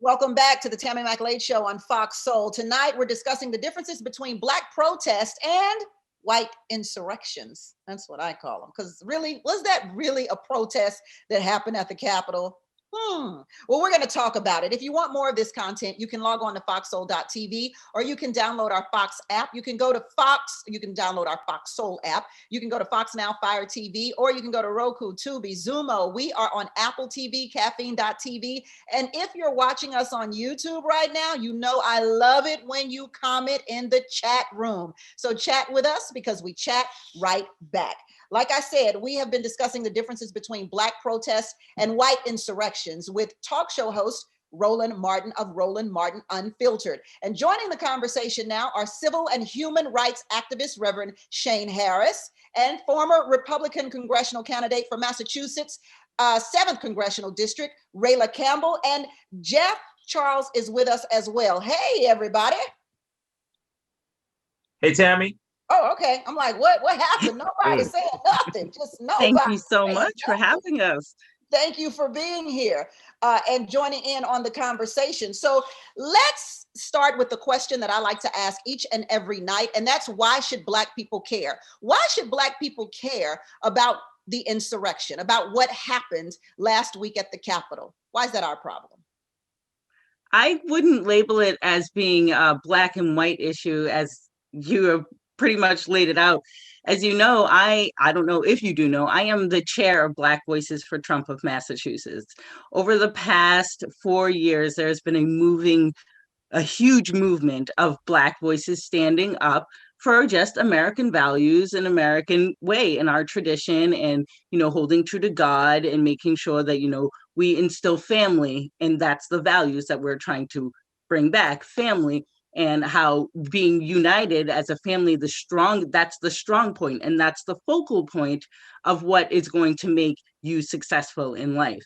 Welcome back to the Tammi Mac Late Show on Fox Soul. Tonight, we're discussing the differences between Black protest and white insurrections. That's what I call them. Because really, was that really a protest that happened at the Capitol? Well, we're going to talk about it. If you want more of this content, you can log on to foxsoul.tv, or you can download our Fox app. You can go to Fox, you can download our Fox Soul app. You can go to Fox Now, Fire TV, or you can go to Roku, Tubi, Zumo. We are on Apple TV, caffeine.tv. And if you're watching us on YouTube right now, you know I love it when you comment in the chat room. So chat with us, because we chat right back. Like I said, we have been discussing the differences between Black protests and white insurrections with talk show host Roland Martin of Roland Martin Unfiltered. And joining the conversation now are civil and human rights activist Reverend Shane Harris and former Republican congressional candidate for Massachusetts, 7th Congressional District, Rayla Campbell, and Jeff Charles is with us as well. Hey, everybody. Hey, Tammy. Oh, okay. I'm like, what happened? Nobody said nothing. Just nobody. Thank you so much for having us. Thank you for being here and joining in on the conversation. So let's start with the question that I like to ask each and every night, and that's, why should Black people care? Why should Black people care about the insurrection, about what happened last week at the Capitol? Why is that our problem? I wouldn't label it as being a Black and white issue, as you have pretty much laid it out. As you know, I don't know if you do know, I am the chair of Black Voices for Trump of Massachusetts. Over the past 4 years, there's been a huge movement of Black voices standing up for just American values and American way and our tradition, and, holding true to God and making sure that, we instill family. And that's the values that we're trying to bring back, family. And how being united as a family, that's the strong point, and that's the focal point of what is going to make you successful in life.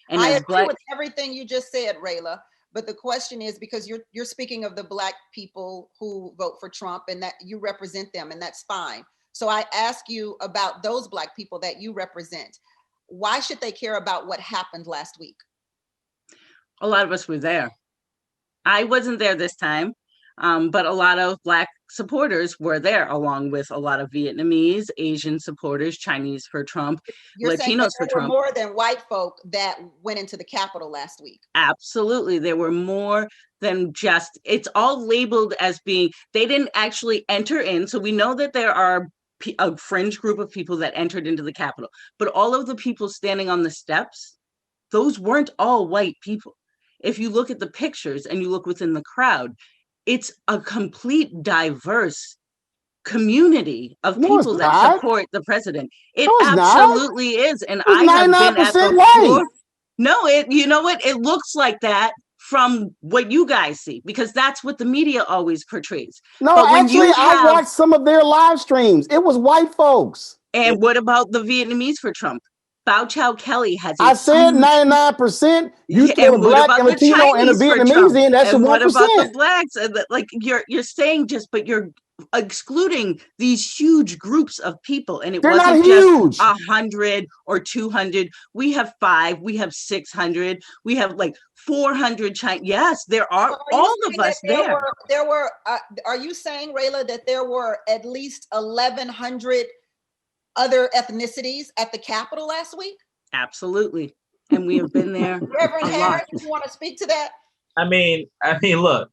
And I agree with everything you just said, Rayla. But the question is, because you're speaking of the Black people who vote for Trump, and that you represent them, and that's fine. So I ask you about those Black people that you represent. Why should they care about what happened last week? A lot of us were there. I wasn't there this time. But a lot of Black supporters were there, along with a lot of Vietnamese, Asian supporters, Chinese for Trump, You're Latinos for Trump. More than white folk that went into the Capitol last week. Absolutely. There were more than just, it's all labeled as being, they didn't actually enter in. So we know that there are a fringe group of people that entered into the Capitol, but all of the people standing on the steps, those weren't all white people. If you look at the pictures and you look within the crowd, it's a complete diverse community of people that support the president. It absolutely is. And I have been at the floor. No, you know what? It looks like that from what you guys see, because that's what the media always portrays. No, actually, I watched some of their live streams. It was white folks. And what about the Vietnamese for Trump? Bao Chow Kelly has. I said 99%. You throw a Black and Latino and a Vietnamese in, that's a 1%. What about the Blacks? Like you're saying but you're excluding these huge groups of people, and it wasn't just 100 or 200. We have 5. We have 600. We have like 400. Yes, there are all of us there. There were. Are you saying, Rayla, that there were at least 1,100? Other ethnicities at the Capitol last week? Absolutely. And we have been there. Reverend Harris, you want to speak to that? I mean, look,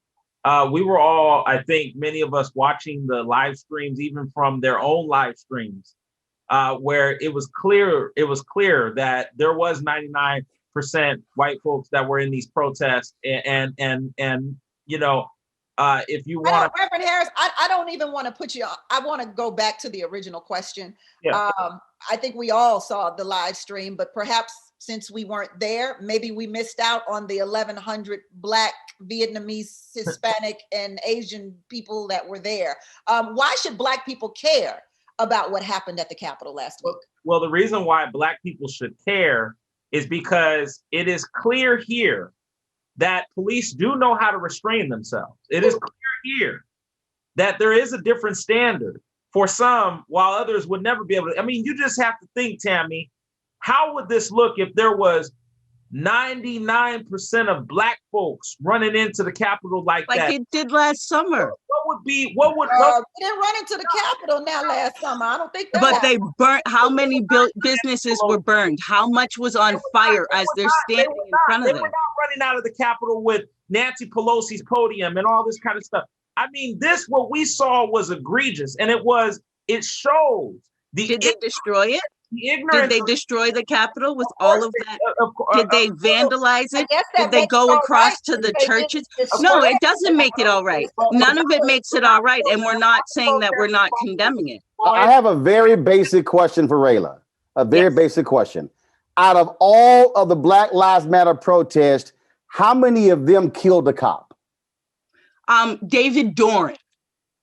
we were all, I think many of us, watching the live streams, even from their own live streams, where it was clear that there was 99% white folks that were in these protests. And if you want, Reverend Harris, I don't even want to put you on. I want to go back to the original question. Yeah. I think we all saw the live stream, but perhaps since we weren't there, maybe we missed out on the 1,100 Black, Vietnamese, Hispanic, and Asian people that were there. Why should Black people care about what happened at the Capitol last week? Well, the reason why Black people should care is because it is clear here that police do know how to restrain themselves. It is clear here that there is a different standard for some, while others would never be able to. I mean, you just have to think, Tammy, how would this look if there was 99% of black folks running into the Capitol like that. Like it did last summer. What we didn't run into the Capitol now last summer. I don't think that But happened. they burnt, how many businesses were burned? How much was on fire as they're standing in front of They them? were not running out of the Capitol with Nancy Pelosi's podium and all this kind of stuff. I mean, what we saw was egregious, and it shows Did they destroy it? the ignorance. Did they destroy the Capitol with all of that? Did they vandalize it? guess that Did they makes go it all across right to the if they churches? didn't No, destroy it doesn't make it all right. None of it makes it all right. And we're not saying that we're not condemning it. I have a very basic question for Rayla. A very Yes. basic question. Out of all of the Black Lives Matter protests, how many of them killed a cop? David Doran.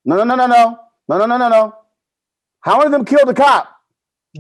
No. How many of them killed a cop?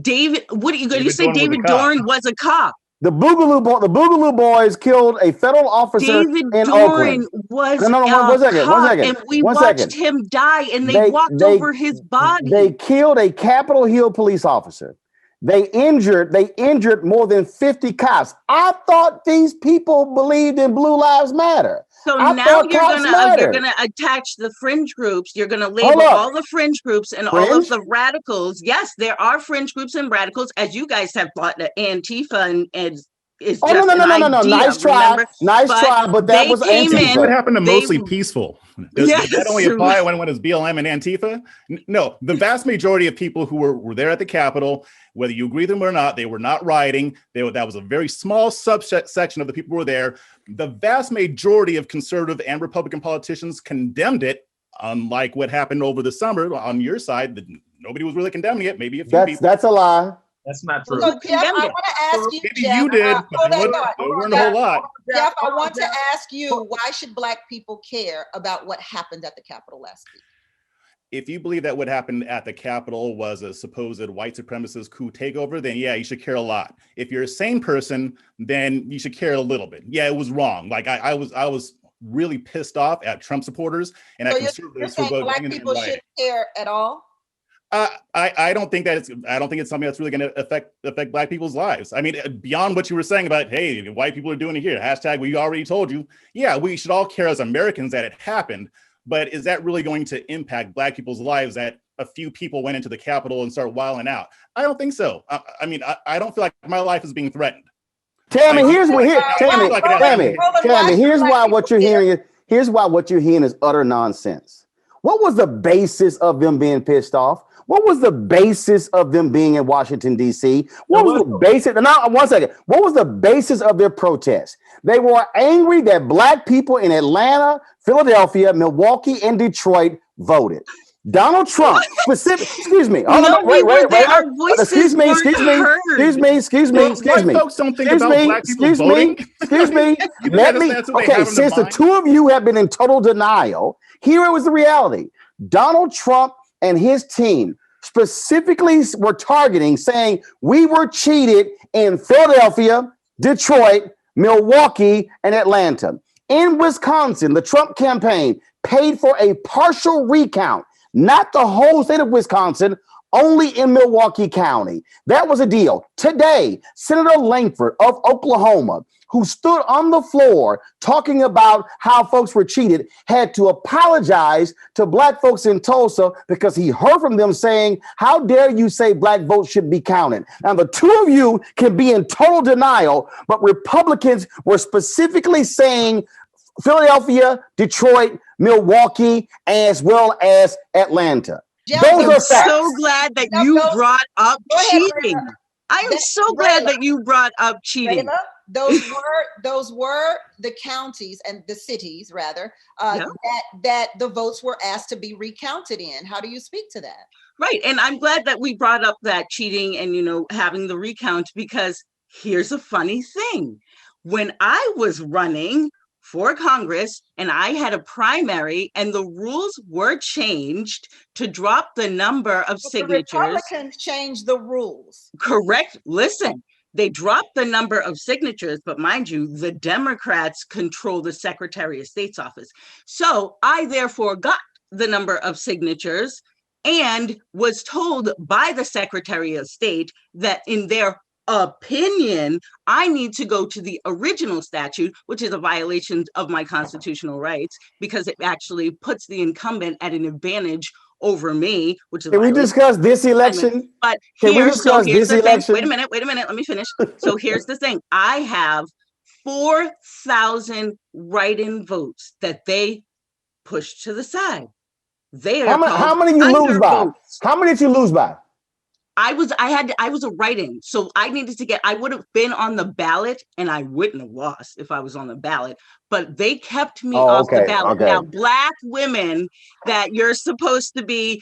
David, what are you going to say? Doran was a David cop. Doran was a cop. The Boogaloo Boys killed a federal officer David in Doran Oakland. was One a second, cop, one second, and we one watched second. him die, and they walked over his body. They killed a Capitol Hill police officer. They injured more than 50 cops. I thought these people believed in Blue Lives Matter. So I now thought cops you're mattered. gonna attach the fringe groups. You're gonna label all the fringe groups and all of Fringe? the radicals. Yes, there are fringe groups and radicals, as you guys have thought that Antifa and is Oh, just no. an idea, Nice try. remember? Nice try, but that they was came Antifa. in- What happened to They- mostly peaceful? Does Yes, that only true. apply when it's BLM and Antifa? No, the vast majority of people who were there at the Capitol, whether you agree with them or not, they were not rioting. That was a very small subsection of the people who were there. The vast majority of conservative and Republican politicians condemned it, unlike what happened over the summer on your side. Nobody was really condemning it. Maybe a few people. That's a lie. That's not true. So, Jeff, I want to ask you, Maybe Jeff, you did, hold but that there thought. weren't a whole lot. Jeff, I want to ask you, why should Black people care about what happened at the Capitol last week? If you believe that what happened at the Capitol was a supposed white supremacist coup takeover, then yeah, you should care a lot. If you're a sane person, then you should care a little bit. Yeah, it was wrong. Like I was really pissed off at Trump supporters and at So you're conservatives who saying go Black going in people and rioting. shouldn't care at all? I don't think it's something that's really going to affect Black people's lives. I mean, beyond what you were saying about, hey, white people are doing it here, hashtag we already told you. Yeah, we should all care as Americans that it happened, but is that really going to impact Black people's lives that a few people went into the Capitol and started wilding out? I don't think so. I mean, I don't feel like my life is being threatened. Tammy, here's why what you're hearing is utter nonsense. What was the basis of them being pissed off? What was the basis of them being in Washington, D.C.? What was the basis? Now, 1 second. What was the basis of their protest? They were angry that Black people in Atlanta, Philadelphia, Milwaukee, and Detroit voted. Donald Trump, excuse me. Excuse me. White folks don't think about Black people voting. Excuse me. Since the two of you have been in total denial, here was the reality. Donald Trump and his team specifically were targeting, saying we were cheated in Philadelphia, Detroit, Milwaukee, and Atlanta. In Wisconsin, the Trump campaign paid for a partial recount, not the whole state of Wisconsin, only in Milwaukee County. That was a deal. Today, Senator Langford of Oklahoma, who stood on the floor talking about how folks were cheated, had to apologize to Black folks in Tulsa because he heard from them saying, how dare you say Black votes should be counted? Now, the two of you can be in total denial, but Republicans were specifically saying Philadelphia, Detroit, Milwaukee, as well as Atlanta. Jeff, Those are I'm facts. so glad that Jeff, you those- brought up Go ahead, cheating. Rayla. I am so glad that you brought up cheating. Rayla, those were the counties and the cities, rather, that the votes were asked to be recounted in. How do you speak to that? Right. And I'm glad that we brought up that cheating and, having the recount, because here's a funny thing. When I was running for Congress and I had a primary and the rules were changed to drop the number of signatures. The Republicans changed the rules. Correct. Listen, they dropped the number of signatures, but mind you, the Democrats control the Secretary of State's office. So I therefore got the number of signatures and was told by the Secretary of State that in their opinion, I need to go to the original statute, which is a violation of my constitutional rights because it actually puts the incumbent at an advantage over me, which is. Can we discuss this election? But here's the election? Wait a minute, let me finish. So here's the thing. I have 4,000 write-in votes that they pushed to the side. They are how many you lose by? How many did you lose by? I was a write-in, so I needed to I would have been on the ballot, and I wouldn't have lost if I was on the ballot, but they kept me off the ballot. Okay. Now, Black women that you're supposed to be,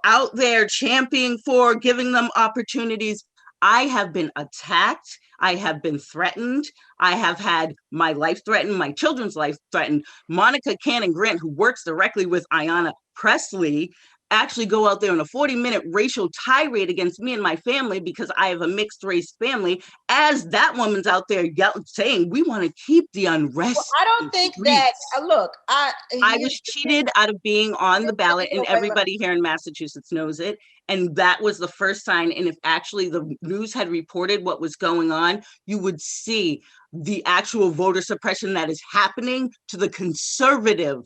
out there championing for, giving them opportunities, I have been attacked. I have been threatened. I have had my life threatened, my children's life threatened. Monica Cannon Grant, who works directly with Ayanna Pressley, actually go out there in a 40-minute racial tirade against me and my family because I have a mixed race family, as that woman's out there saying we want to keep the unrest. Well, I don't think that, look, I was cheated out of being on the ballot, and everybody here in Massachusetts knows it. And that was the first sign. And if actually the news had reported what was going on, you would see the actual voter suppression that is happening to the conservative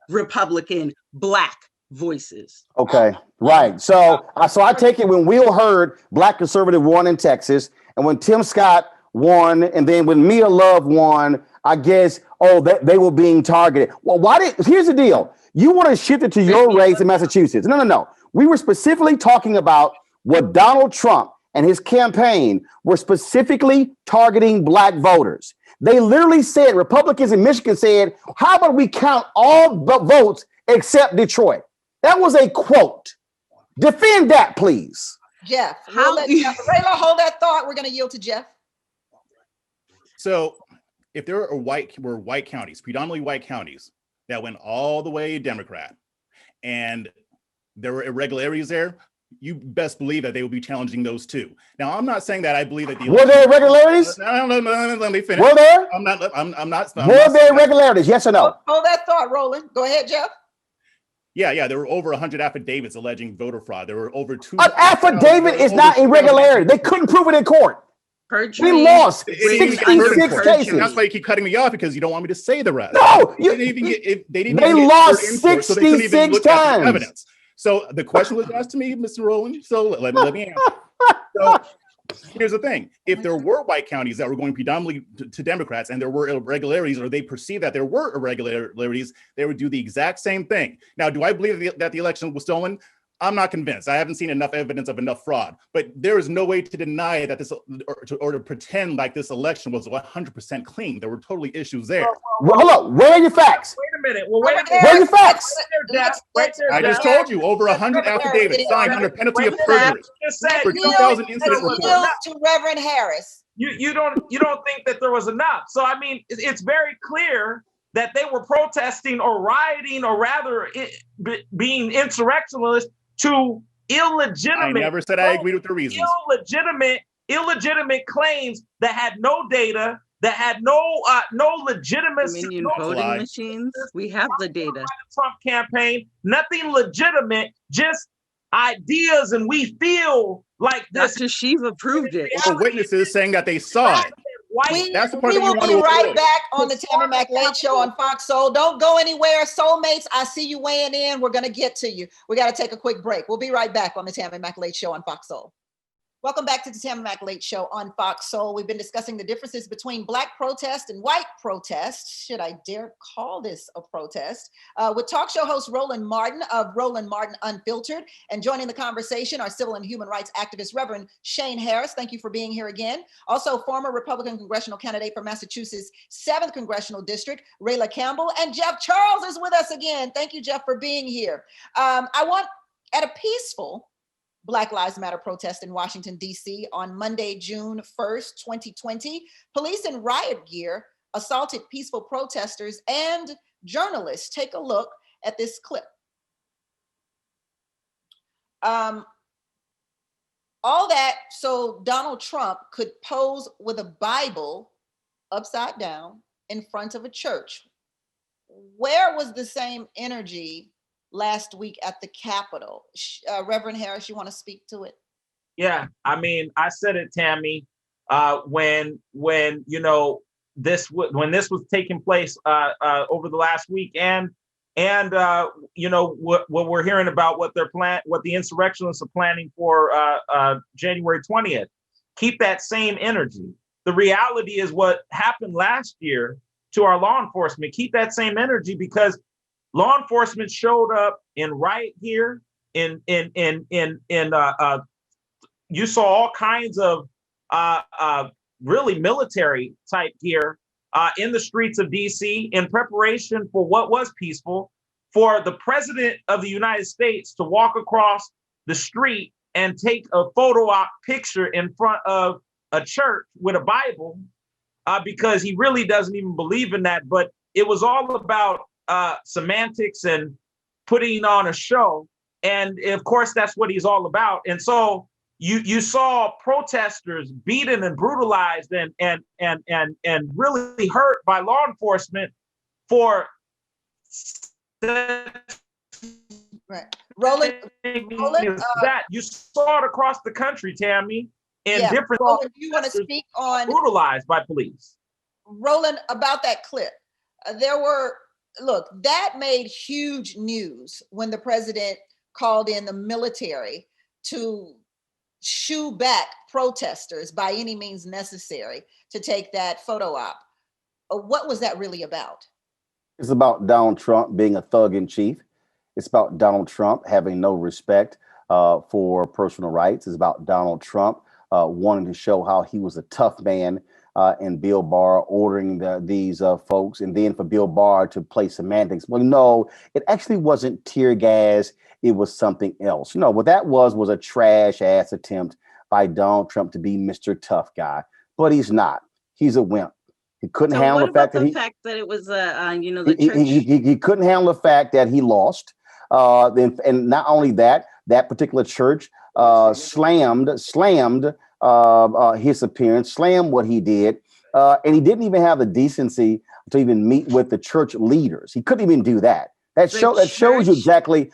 Republican Black voices. Okay, right. So I take it when Will Hurd, Black conservative, won in Texas, and when Tim Scott won, and then when Mia Love won, I guess, they were being targeted. Well, here's the deal. You want to shift it to your race in Massachusetts. No. We were specifically talking about what Donald Trump and his campaign were specifically targeting Black voters. They literally said, Republicans in Michigan said, how about we count all the votes except Detroit? That was a quote. Defend that, please. Jeff, Rayla, hold that thought. We're going to yield to Jeff. So if there were white counties, predominantly white counties, that went all the way Democrat, and there were irregularities there, you best believe that they will be challenging those too. Now, I'm not saying that I believe that were there irregularities? No, let me finish. Were there? I'm not. Were there irregularities? Yes or no? Hold that thought, Roland. Go ahead, Jeff. Yeah, there were over 100 affidavits alleging voter fraud. There were over 2. An affidavit is not irregularity. They couldn't prove it in court. Perjury. We lost 66 cases. That's why you keep cutting me off, because you don't want me to say the rest. No, they lost 66 times. Evidence. So the question was asked to me, Mr. Roland. So let me answer. So here's the thing. If there were white counties that were going predominantly to Democrats and there were irregularities, or they perceived that there were irregularities, they would do the exact same thing. Now, do I believe that the election was stolen? I'm not convinced. I haven't seen enough evidence of enough fraud, but there is no way to deny that this, or to pretend like this election was 100% clean. There were totally issues there. Well, hold up. Where are your facts? Wait a minute. Well, wait a minute. Where are your facts? I just told you, over 100 affidavits signed under penalty of perjury for 2,000 incident reports. To Reverend Harris. You don't think that there was enough. So I mean, it's very clear that they were protesting or rioting, or rather being insurrectionists, to illegitimate. I never said I agreed with the reasons. Illegitimate claims that had no data, that had no legitimacy. Dominion voting machines. We have the data. The Trump campaign, nothing legitimate, just ideas, and we feel like this. Dr. Shiva proved it. Or witnesses saying that they saw it. That's the part we that will be right back on the Tammi Mac Late Show on Fox Soul. Don't go anywhere, soulmates. I see you weighing in. We're going to get to you. We got to take a quick break. We'll be right back on the Tammi Mac Late Show on Fox Soul. Welcome back to the Tammi Mac Late Show on Fox Soul. We've been discussing the differences between Black protest and white protest. Should I dare call this a protest? With talk show host Roland Martin of Roland Martin Unfiltered. And joining the conversation are civil and human rights activist Reverend Shane Harris. Thank you for being here again. Also, former Republican congressional candidate for Massachusetts 7th Congressional District, Rayla Campbell. And Jeff Charles is with us again. Thank you, Jeff, for being here. I want, at a peaceful Black Lives Matter protest in Washington, D.C. on Monday, June 1st, 2020. Police in riot gear assaulted peaceful protesters and journalists. Take a look at this clip. All that so Donald Trump could pose with a Bible upside down in front of a church. Where was the same energy last week at the Capitol? Reverend Harris, you want to speak to it? Yeah, I mean, I said it, Tammy. when when this was taking place over the last week, and what we're hearing about what the insurrectionists are planning for January 20th. Keep that same energy. The reality is what happened last year to our law enforcement. Keep that same energy, because law enforcement showed up right here you saw all kinds of really military type gear in the streets of DC in preparation for what was peaceful, for the president of the United States to walk across the street and take a photo op picture in front of a church with a Bible, because he really doesn't even believe in that. But it was all about semantics and putting on a show. And of course, that's what he's all about. And so you saw protesters beaten and brutalized and really hurt by law enforcement for right. Roland, that you saw it across the country, Tammy, in different. Roland, do you want to speak on brutalized by police? Roland, about that clip, that made huge news when the president called in the military to shoo back protesters by any means necessary to take that photo op. What was that really about? It's about Donald Trump being a thug in chief. It's about Donald Trump having no respect for personal rights. It's about Donald Trump wanting to show how he was a tough man, and Bill Barr ordering these folks, and then for Bill Barr to play semantics. Well, no, it actually wasn't tear gas. It was something else. What that was a trash ass attempt by Donald Trump to be Mr. Tough Guy, but he's not. He's a wimp. He couldn't handle the fact that it was the church. He couldn't handle the fact that he lost. And not only that particular church slammed his appearance, slammed what he did, and he didn't even have the decency to even meet with the church leaders. He couldn't even do that. That shows you exactly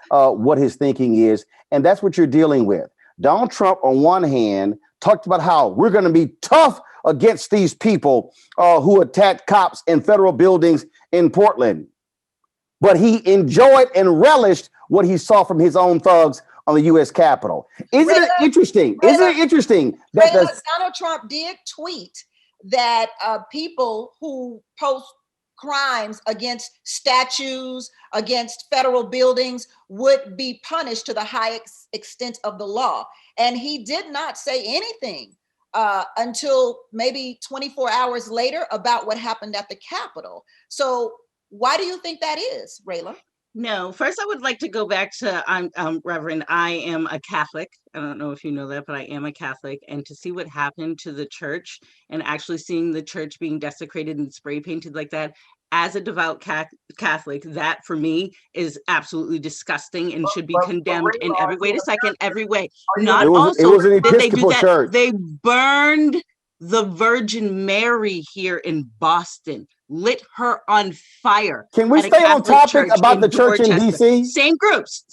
what his thinking is, and that's what you're dealing with. Donald Trump, on one hand, talked about how we're going to be tough against these people who attacked cops in federal buildings in Portland. But he enjoyed and relished what he saw from his own thugs on the U.S. Capitol. Isn't it interesting that Donald Trump did tweet that people who post crimes against statues, against federal buildings would be punished to the highest extent of the law. And he did not say anything until maybe 24 hours later about what happened at the Capitol. So why do you think that is, Rayla? No, first I would like to go back to Reverend. I am a Catholic. I don't know if you know that, but I am a Catholic. And to see what happened to the church and actually seeing the church being desecrated and spray painted like that, as a devout Catholic, that for me is absolutely disgusting and should be condemned in every way. Every way. Not also it was an Episcopal church. They burned the Virgin Mary here in Boston. Lit her on fire. Can we stay on topic about the church in DC? Same groups,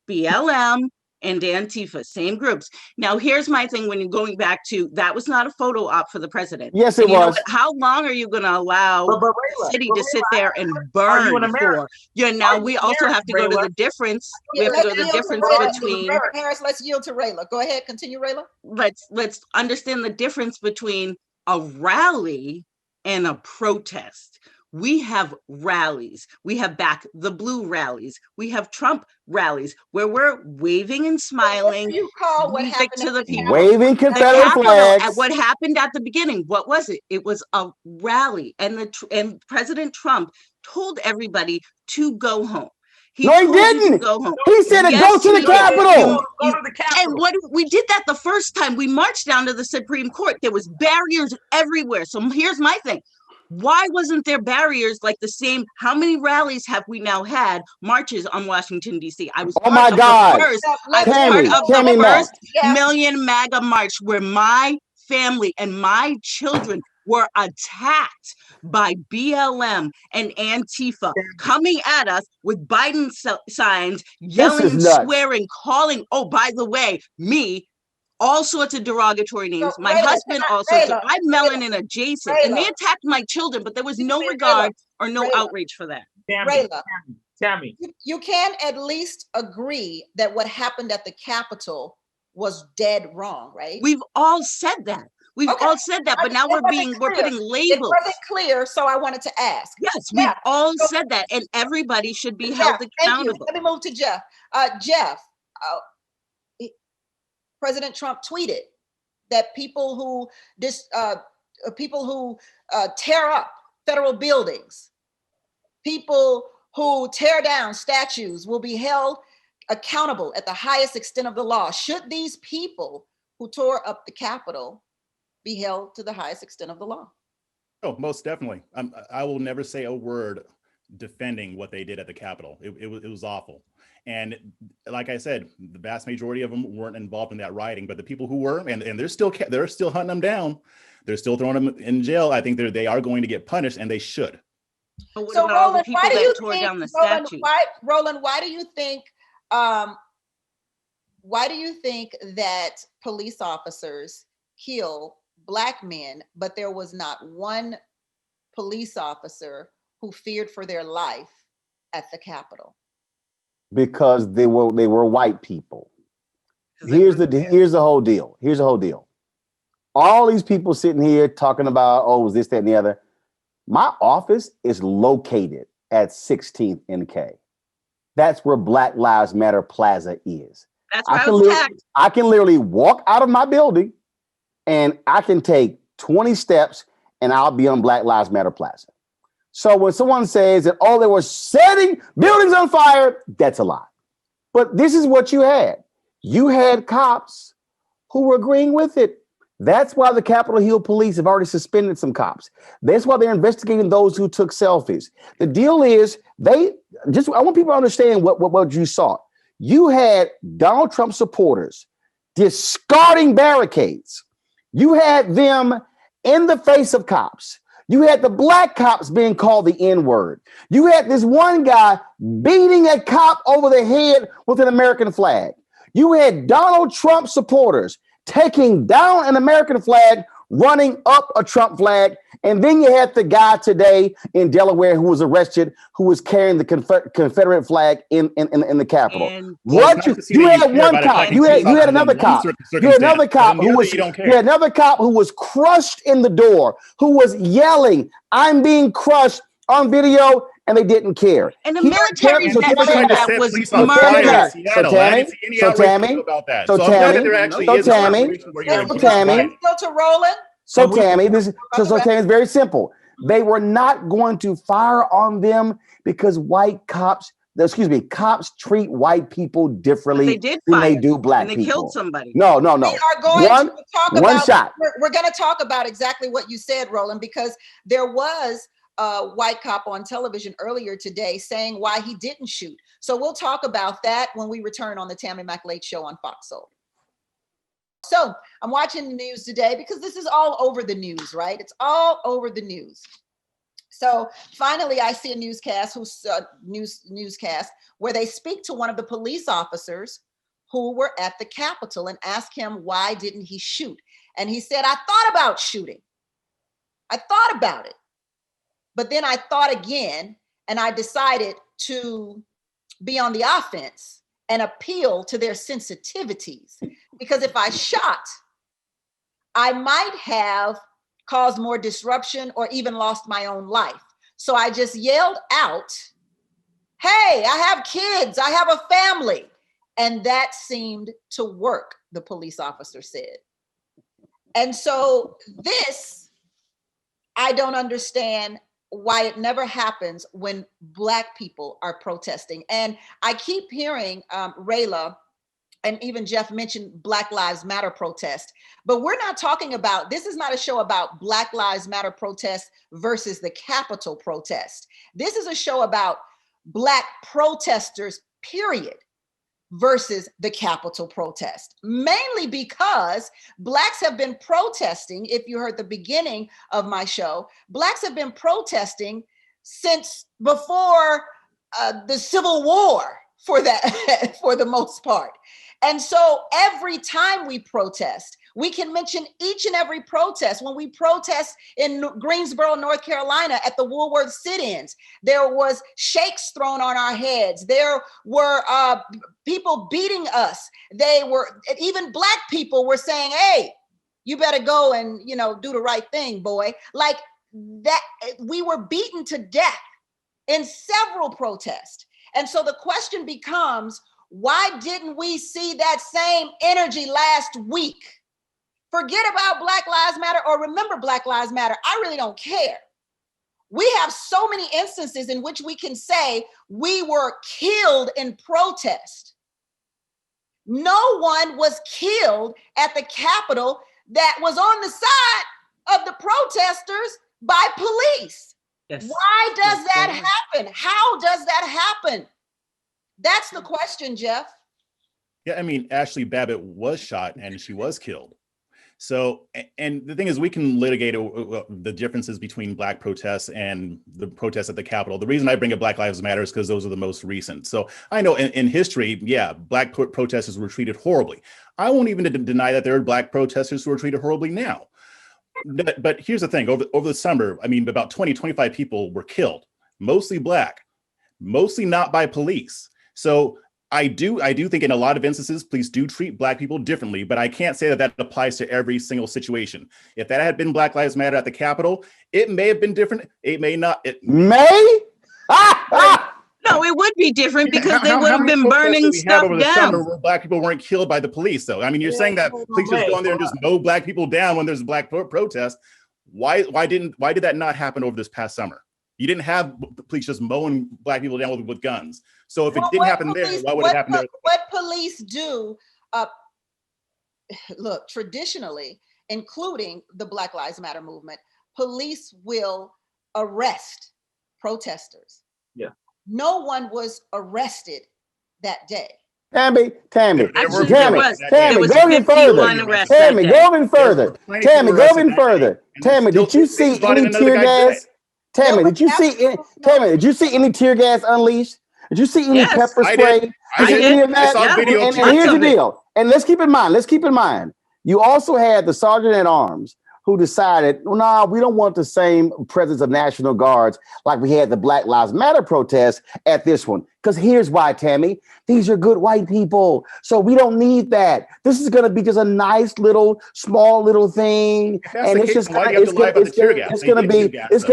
BLM and Antifa, same groups. Now, here's my thing when you're going back to, that was not a photo op for the president. Yes, it was. How long are you going to allow the city to sit there and burn for? Now we also have to go to the difference. We have to go to the difference between. Harris, let's yield to Rayla. Go ahead, continue, Rayla. Let's understand the difference between a rally and a protest. We have rallies. We have back the blue rallies. We have Trump rallies where we're waving and smiling. What do you call what happened to the people? Waving Confederate flags. What happened at the beginning? What was it? It was a rally, and President Trump told everybody to go home. No, he didn't. Go home. He said to go to the Capitol. Go to the Capitol. And we did that the first time. We marched down to the Supreme Court. There was barriers everywhere. So here's my thing. Why wasn't there barriers like the same? How many rallies have we now had, marches on Washington, D.C.? I was part of the first Million MAGA march where my family and my children were attacked by BLM and Antifa coming at us with Biden signs, yelling, swearing, calling, oh, by the way, me, all sorts of derogatory names. So, My Rayla, husband can I- also. Rayla, I'm melanin adjacent, and they Rayla. attacked my children, but there was no Rayla, regard or no Rayla. outrage for that. Rayla, Tammi. you can at least agree that what happened at the Capitol was dead wrong, right? We've all said that. We've Okay. all said that, but now we're putting labels. It wasn't clear, so I wanted to ask. Yes, we've all said that, and everybody should be held accountable. Let me move to Jeff. Jeff, President Trump tweeted that people who tear up federal buildings, people who tear down statues will be held accountable at the highest extent of the law. Should these people who tore up the Capitol be held to the highest extent of the law? Oh, most definitely. I will never say a word defending what they did at the Capitol. It was awful. And like I said, the vast majority of them weren't involved in that rioting, but the people who were, and they're still hunting them down. They're still throwing them in jail. I think they are going to get punished, and they should. But what So about all the Roland, people why do that you tore think, down the Roland, statue? why do you think that police officers kill Black men, but there was not one police officer who feared for their life at the Capitol? Because they were white people. Here's the whole deal. All these people sitting here talking about, oh, this, that, and the other. My office is located at 16th and K. That's where Black Lives Matter Plaza is. That's where I was attacked. I can literally walk out of my building and I can take 20 steps and I'll be on Black Lives Matter Plaza. So when someone says that, oh, they were setting buildings on fire, that's a lie. But this is what you had. You had cops who were agreeing with it. That's why the Capitol Hill police have already suspended some cops. That's why they're investigating those who took selfies. The deal is I want people to understand what you saw. You had Donald Trump supporters discarding barricades. You had them in the face of cops. You had the Black cops being called the N-word. You had this one guy beating a cop over the head with an American flag. You had Donald Trump supporters taking down an American flag, running up a Trump flag. And then you had the guy today in Delaware who was arrested, who was carrying the Confederate flag in the Capitol. You had one cop. You had another cop. You had another cop who was crushed in the door, who was yelling, "I'm being crushed" on video, and they didn't care. And the military veteran that was murdered. Tammi, it's very simple. They were not going to fire on them because cops treat white people differently than they do Black people. And they killed somebody. No. We are going to talk about one shot. We're going to talk about exactly what you said, Roland, because there was a white cop on television earlier today saying why he didn't shoot. So we'll talk about that when we return on the Tammi Mac Late Show on Fox Soul. So I'm watching the news today because this is all over the news, right? It's all over the news. So finally, I see a newscast where they speak to one of the police officers who were at the Capitol and ask him why didn't he shoot? And he said, I thought about shooting. I thought about it. But then I thought again, and I decided to be on the offense and appeal to their sensitivities. Because if I shot, I might have caused more disruption or even lost my own life. So I just yelled out, hey, I have kids, I have a family. And that seemed to work, the police officer said. And so this, I don't understand why it never happens when Black people are protesting. And I keep hearing Rayla and even Jeff mentioned Black Lives Matter protest, but we're not talking about, this is not a show about Black Lives Matter protest versus the Capitol protest. This is a show about Black protesters, period, versus the Capitol protest, mainly because Blacks have been protesting. If you heard the beginning of my show, Blacks have been protesting since before the Civil War for the most part. And so every time we protest, we can mention each and every protest. When we protest in Greensboro, North Carolina at the Woolworth sit-ins, there was shakes thrown on our heads. There were people beating us. Even Black people were saying, hey, you better go and, do the right thing, boy. Like that, we were beaten to death in several protests. And so the question becomes, why didn't we see that same energy last week? Forget about Black Lives Matter or remember Black Lives Matter. I really don't care. We have so many instances in which we can say we were killed in protest. No one was killed at the Capitol that was on the side of the protesters by police. Yes. Why does that happen? How does that happen? That's the question, Jeff. Yeah, I mean, Ashley Babbitt was shot and she was killed. So, and the thing is, we can litigate the differences between Black protests and the protests at the Capitol. The reason I bring up Black Lives Matter is because those are the most recent. So I know in history, yeah, Black protesters were treated horribly. I won't even deny that there are Black protesters who are treated horribly now. But here's the thing, over the summer, I mean, about 25 people were killed, mostly Black, mostly not by police. So I do think in a lot of instances, police do treat Black people differently, but I can't say that applies to every single situation. If that had been Black Lives Matter at the Capitol, it may have been different. It may not. It may? No, it would be different because they would have been burning stuff down. Where Black people weren't killed by the police, though. I mean, you're saying that police just go in there and just mow Black people down when there's a Black protest. Why did that not happen over this past summer? You didn't have police just mowing Black people down with guns. So if it didn't happen there, why would it happen there? What police do, look, traditionally, including the Black Lives Matter movement, police will arrest protesters. Yeah. No one was arrested that day. Tammy, go even further. Tammy, did you see any tear gas? Tammy, did you see any tear gas unleashed? Did you see any pepper spray? I did. I saw video. And here's the deal. And let's keep in mind, you also had the sergeant at arms who decided, well, no, we don't want the same presence of National Guards like we had the Black Lives Matter protest at this one. Because here's why, Tammy. These are good white people. So we don't need that. This is going to be just a nice small little thing. And it's just going to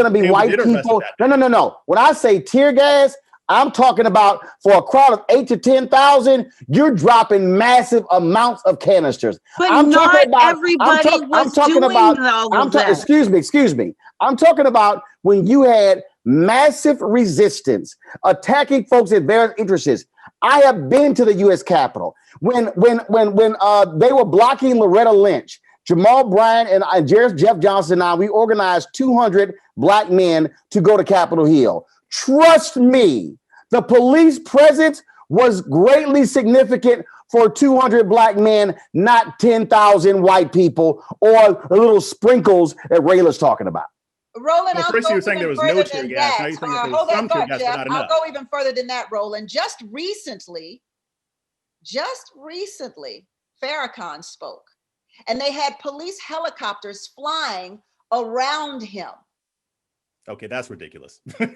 be white people. No. When I say tear gas, I'm talking about for a crowd of 8 to 10,000, you're dropping massive amounts of canisters. But everybody was doing all of that. Excuse me. I'm talking about when you had massive resistance attacking folks at various interests. I have been to the U.S. Capitol when they were blocking Loretta Lynch. Jamal Bryant and Jeff Johnson and I, we organized 200 Black men to go to Capitol Hill. Trust me, the police presence was greatly significant for 200 Black men, not 10,000 white people or the little sprinkles that Rayla's talking about. Roland, well, first you were saying there was no tear gas. Now you're saying there was some tear gas, but not enough. I'll go even further than that, Roland. Just recently, Farrakhan spoke, and they had police helicopters flying around him. Okay, that's ridiculous. No.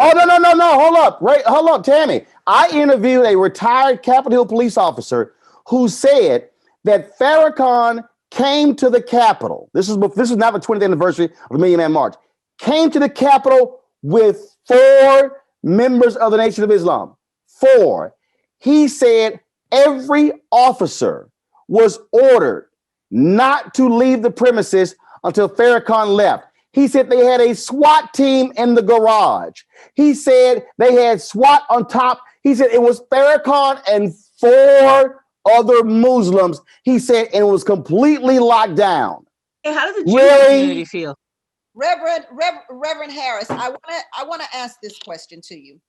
Hold up, Tammy. I interviewed a retired Capitol Hill police officer who said that Farrakhan came to the Capitol. This is not the 20th anniversary of the Million Man March. Came to the Capitol with 4 members of the Nation of Islam. 4. He said every officer was ordered not to leave the premises until Farrakhan left. He said they had a SWAT team in the garage. He said they had SWAT on top. He said it was Farrakhan and 4 other Muslims. He said, and it was completely locked down. Hey, how does the Jewish community feel? Reverend Harris, I want to ask this question to you.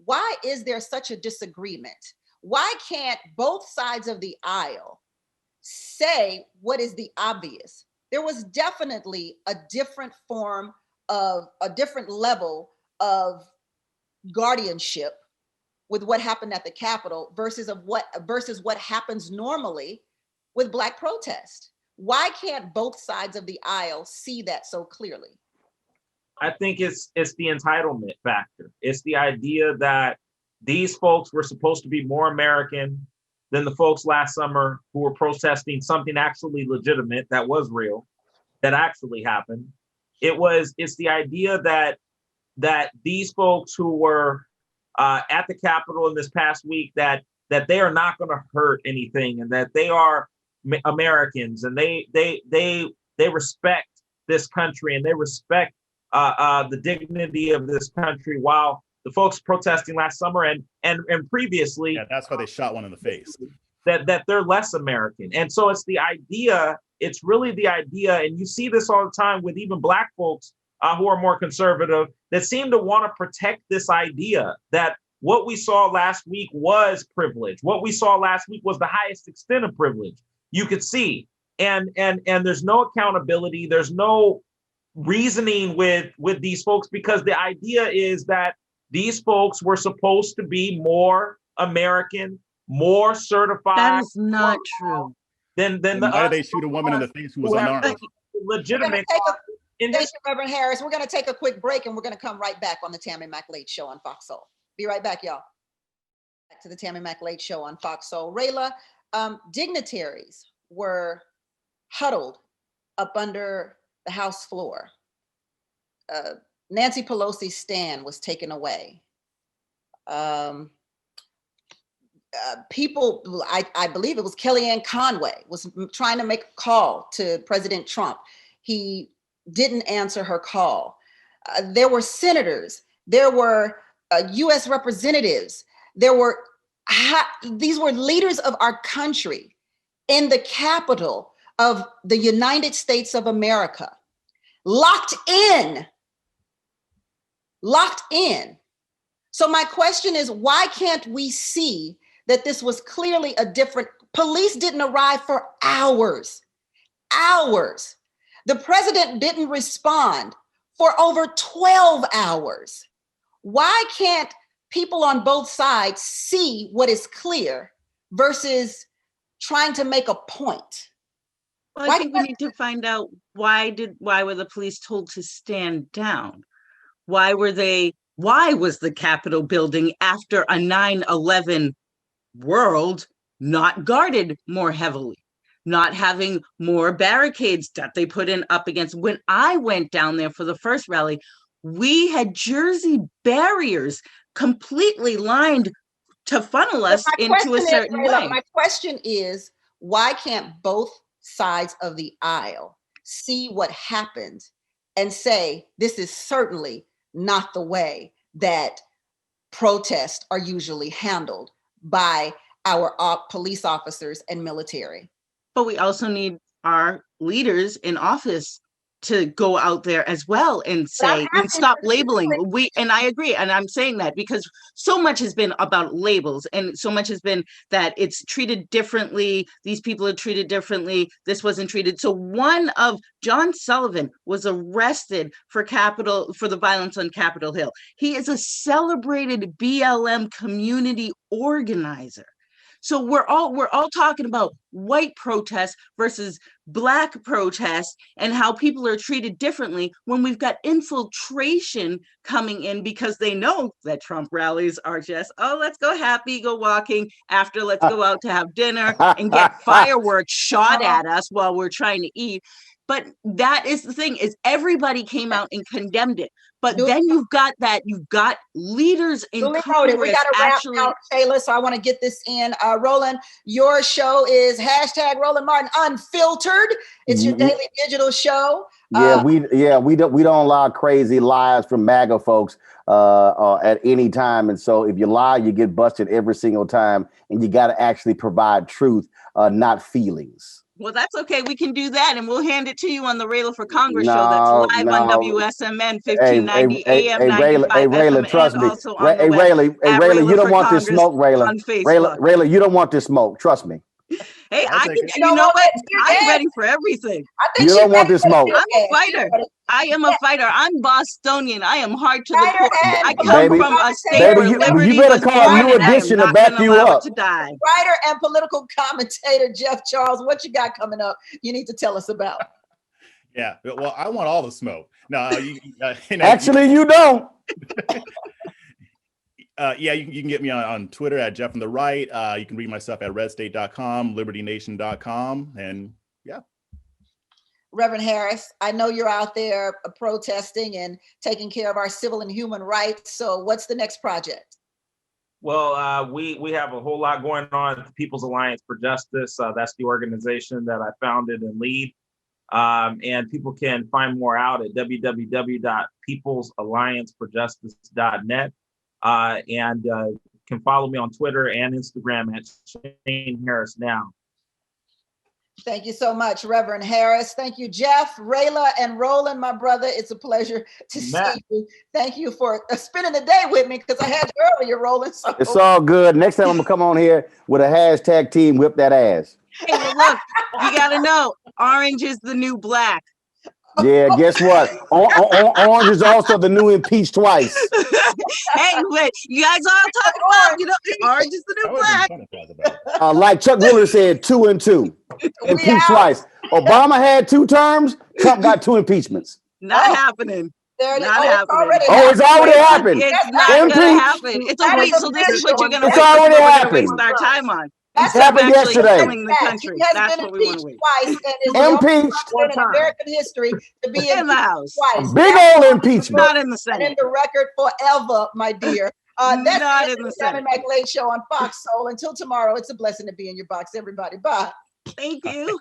Why is there such a disagreement? Why can't both sides of the aisle say what is the obvious? There was definitely a different level of guardianship with what happened at the Capitol versus what happens normally with Black protest? Why can't both sides of the aisle see that so clearly? I think it's the entitlement factor. It's the idea that these folks were supposed to be more American than the folks last summer who were protesting something actually legitimate that was real, that actually happened. It's the idea that these folks who were at the Capitol in this past week, that they are not going to hurt anything, and that they are Americans, and they respect this country, and they respect the dignity of this country, while the folks protesting last summer and previously, that's why they shot one in the face, that they're less American. And so it's the idea, it's really the idea, and you see this all the time with even Black folks who are more conservative, that seem to want to protect this idea that what we saw last week was privilege. What we saw last week was the highest extent of privilege you could see. And there's no accountability, there's no reasoning with these folks, because the idea is that these folks were supposed to be more American, more certified. That is not true. Then why did they shoot a woman in the face who was unarmed? Legitimate. Thank you, Reverend Harris. We're going to take a quick break, and we're going to come right back on the Tammi Mac Late Show on Fox Soul. Be right back, y'all. Back to the Tammi Mac Late Show on Fox Soul. Rayla, dignitaries were huddled up under the House floor. Nancy Pelosi's stand was taken away. People, I believe it was Kellyanne Conway, was trying to make a call to President Trump. He didn't answer her call. There were senators, there were US representatives, these were leaders of our country in the Capitol of the United States of America, locked in. So my question is, why can't we see that this was clearly a different, police didn't arrive for hours. The president didn't respond for over 12 hours. Why can't people on both sides see what is clear versus trying to make a point? Well, I think we need to find out why were the police told to stand down? Why was the Capitol building after a 9/11 world not guarded more heavily, not having more barricades that they put in up against? When I went down there for the first rally, we had Jersey barriers completely lined to funnel us into a certain way. My question is, why can't both sides of the aisle see what happened and say, this is certainly not the way that protests are usually handled by our police officers and military? But we also need our leaders in office to go out there as well and say, and stop labeling. And I agree. And I'm saying that because so much has been about labels, and so much has been that it's treated differently. These people are treated differently. This wasn't treated. So John Sullivan was arrested for the violence on Capitol Hill. He is a celebrated BLM community organizer. So we're all talking about white protests versus Black protests and how people are treated differently when we've got infiltration coming in because they know that Trump rallies are just, let's go happy, go walking, after let's go out to have dinner and get fireworks shot at us while we're trying to eat. But that is the thing, is everybody came out and condemned it. But then you've got leaders in Congress. We got to wrap out, Shayla, so I want to get this in. Roland, your show is #Roland Martin Unfiltered. It's your daily digital show. We don't allow crazy lies from MAGA folks at any time. And so if you lie, you get busted every single time. And you got to actually provide truth, not feelings. Well, that's okay. We can do that, and we'll hand it to you on the Rayla for Congress show. That's live on WSMN 1590 AM 95 Rayla, trust me. Rayla, you don't want this smoke, Rayla. Rayla, you don't want this smoke. Trust me. Hey, I'll I take can, it. you know what? I'm Yes. ready for everything. I think You she don't want ready this for the smoke. big I'm a ass. fighter. I am a fighter. I'm Bostonian. I am hard to the Writer core. and I come Baby, from a state commentator, where baby, you liberty better was call born, New and I am Edition to not back going to you allow up. it to die. writer and political commentator Jeff Charles. What you got coming up? You need to tell us about. Yeah, well, I want all the smoke. No, Actually, you don't. Yeah, you can get me on Twitter at Jeff on the Right. You can read my stuff at redstate.com, libertynation.com, and yeah. Reverend Harris, I know you're out there protesting and taking care of our civil and human rights. So what's the next project? Well, we have a whole lot going on at the People's Alliance for Justice. That's the organization that I founded and lead. And people can find more out at www.peoplesallianceforjustice.net. And can follow me on Twitter and Instagram at Shane Harris Now. Thank you so much, Reverend Harris. Thank you, Jeff, Rayla, and Roland, my brother. It's a pleasure to see you. Thank you for spending the day with me because I had you earlier, Roland. So. It's all good. Next time I'm gonna come on here with a hashtag team whip that ass. Hey, well, look, you got to know, orange is the new black. Yeah, guess what? Orange is also the new impeached twice. Hey, wait, you guys all talk about, orange is the new black. Like Chuck Woolery said, 2 and 2. Impeached twice. Obama had 2 terms. Trump got 2 impeachments. Not happening. There Not happening. It's already happened. It's not going to happen. It's a waste. So this is what you're going to It's already happened. waste our time on. That's happened yesterday. Killing the country. That's what we want to waste. Twice and is the only Impeached. president in American history to be In the house. twice. Big old impeachment. Not in the And in Senate. the record forever, my dear. That's Not the in the Tammi Senate. Mac Late Show on Fox Soul. Until tomorrow, it's a blessing to be in your box, everybody. Bye. Thank you.